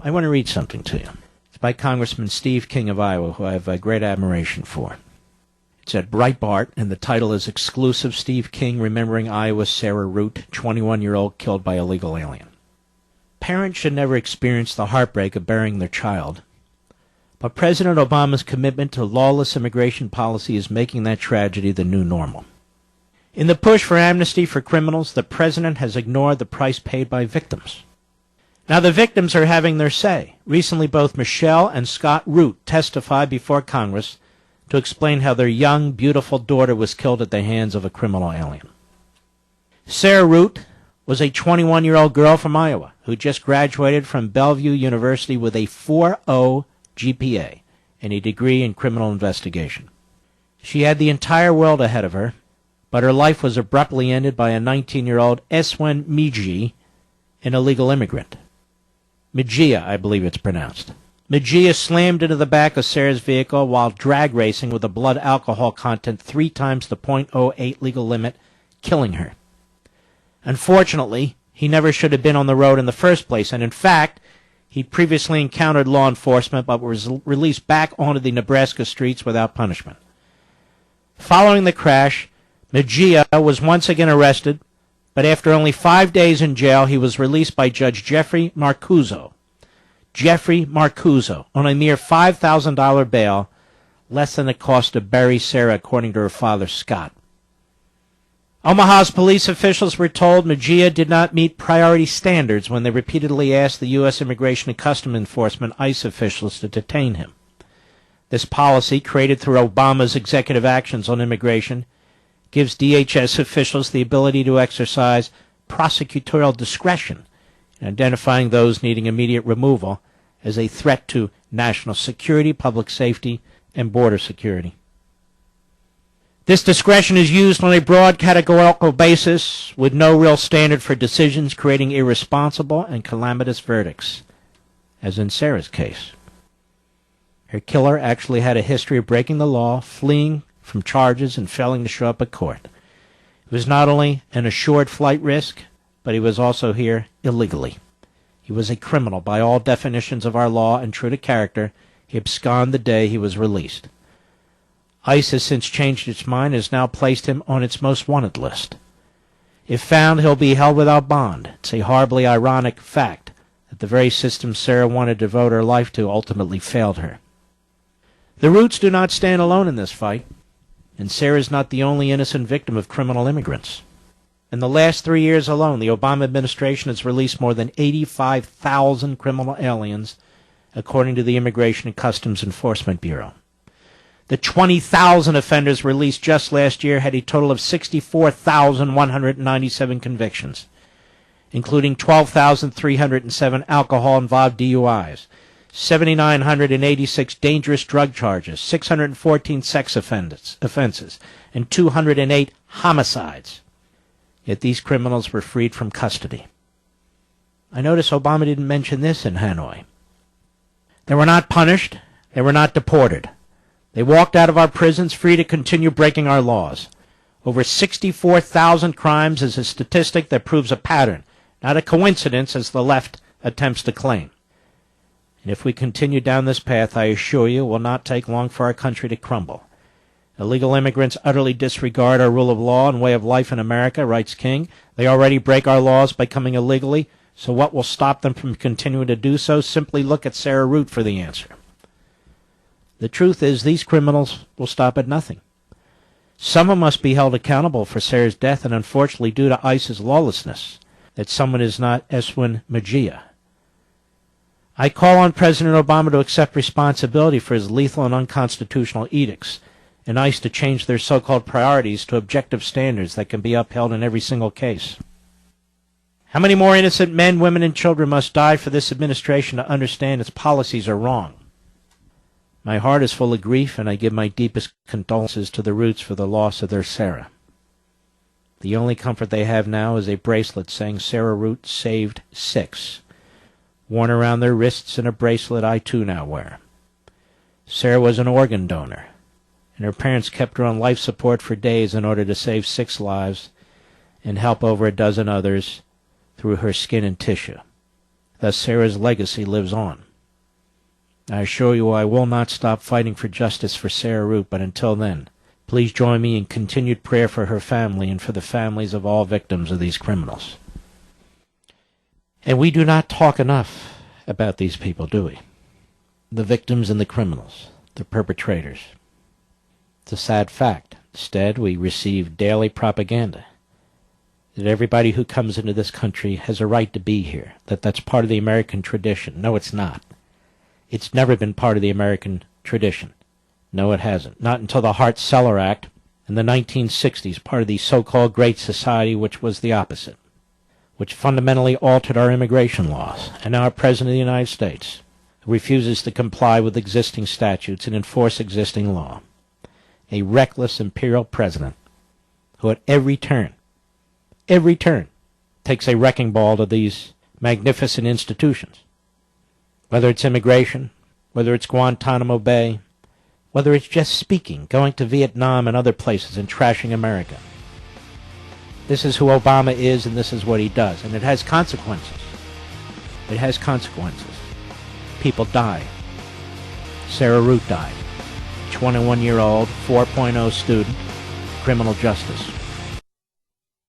I want to read something to you. It's by Congressman Steve King of Iowa, who I have a great admiration for. It's at Breitbart, and the title is Exclusive Steve King Remembering Iowa's Sarah Root, 21-year-old killed by illegal alien. Parents should never experience the heartbreak of burying their child, but President Obama's commitment to lawless immigration policy is making that tragedy the new normal. In the push for amnesty for criminals, the president has ignored the price paid by victims. Now the victims are having their say. Recently, both Michelle and Scott Root testified before Congress to explain how their young, beautiful daughter was killed at the hands of a criminal alien. Sarah Root was a 21-year-old girl from Iowa who just graduated from Bellevue University with a 4.0 GPA and a degree in criminal investigation. She had the entire world ahead of her, but her life was abruptly ended by a 19-year-old Eswen Miji, an illegal immigrant. Mejia, I believe it's pronounced. Mejia slammed into the back of Sarah's vehicle while drag racing with a blood alcohol content 3 times the .08 legal limit, killing her. Unfortunately, he never should have been on the road in the first place, and in fact, he'd previously encountered law enforcement but was released back onto the Nebraska streets without punishment. Following the crash, Mejia was once again arrested, but after only 5 days in jail, he was released by Judge Jeffrey Marcuzzo. On a mere $5,000 bail, less than it cost to bury Sarah, according to her father, Scott. Omaha's police officials were told Mejia did not meet priority standards when they repeatedly asked the U.S. Immigration and Customs Enforcement ICE officials to detain him. This policy, created through Obama's executive actions on immigration, gives DHS officials the ability to exercise prosecutorial discretion in identifying those needing immediate removal as a threat to national security, public safety, and border security. This discretion is used on a broad categorical basis with no real standard for decisions, creating irresponsible and calamitous verdicts, as in Sarah's case. Her killer actually had a history of breaking the law, fleeing from charges, and failing to show up at court. It was not only an assured flight risk, but he was also here illegally. He was a criminal by all definitions of our law, and true to character, he absconded the day he was released. ICE has since changed its mind and has now placed him on its most wanted list. If found, he'll be held without bond. It's a horribly ironic fact that the very system Sarah wanted to devote her life to ultimately failed her. The Roots do not stand alone in this fight, and Sarah is not the only innocent victim of criminal immigrants. In the last 3 years alone, the Obama administration has released more than 85,000 criminal aliens, according to the Immigration and Customs Enforcement Bureau. The 20,000 offenders released just last year had a total of 64,197 convictions, including 12,307 alcohol-involved DUIs, 7,986 dangerous drug charges, 614 sex offenses, and 208 homicides. Yet these criminals were freed from custody. I notice Obama didn't mention this in Hanoi. They were not punished. They were not deported. They walked out of our prisons free to continue breaking our laws. Over 64,000 crimes is a statistic that proves a pattern, not a coincidence as the left attempts to claim. And if we continue down this path, I assure you, it will not take long for our country to crumble. Illegal immigrants utterly disregard our rule of law and way of life in America, writes King. They already break our laws by coming illegally, so what will stop them from continuing to do so? Simply look at Sarah Root for the answer. The truth is, these criminals will stop at nothing. Someone must be held accountable for Sarah's death, and unfortunately, due to ICE's lawlessness, that someone is not Eswen Mejia. I call on President Obama to accept responsibility for his lethal and unconstitutional edicts, and ICE to change their so-called priorities to objective standards that can be upheld in every single case. How many more innocent men, women, and children must die for this administration to understand its policies are wrong? My heart is full of grief, and I give my deepest condolences to the Roots for the loss of their Sarah. The only comfort they have now is a bracelet saying Sarah Root saved 6, worn around their wrists, and a bracelet I too now wear. Sarah was an organ donor, and her parents kept her on life support for days in order to save 6 lives and help over a dozen others through her skin and tissue. Thus Sarah's legacy lives on. I assure you I will not stop fighting for justice for Sarah Root, but until then, please join me in continued prayer for her family and for the families of all victims of these criminals. And we do not talk enough about these people, do we? The victims and the criminals, the perpetrators. It's a sad fact. Instead, we receive daily propaganda that everybody who comes into this country has a right to be here, that that's part of the American tradition. No, it's not. It's never been part of the American tradition. No, it hasn't. Not until the Hart-Celler Act in the 1960s, part of the so-called Great Society, which was the opposite, which fundamentally altered our immigration laws. And now our President of the United States refuses to comply with existing statutes and enforce existing law. A reckless imperial president who at every turn, takes a wrecking ball to these magnificent institutions. Whether it's immigration, whether it's Guantanamo Bay, whether it's just speaking, going to Vietnam and other places and trashing America. This is who Obama is, and this is what he does. And it has consequences. It has consequences. People die. Sarah Root died. 21-year-old, 4.0 student, criminal justice.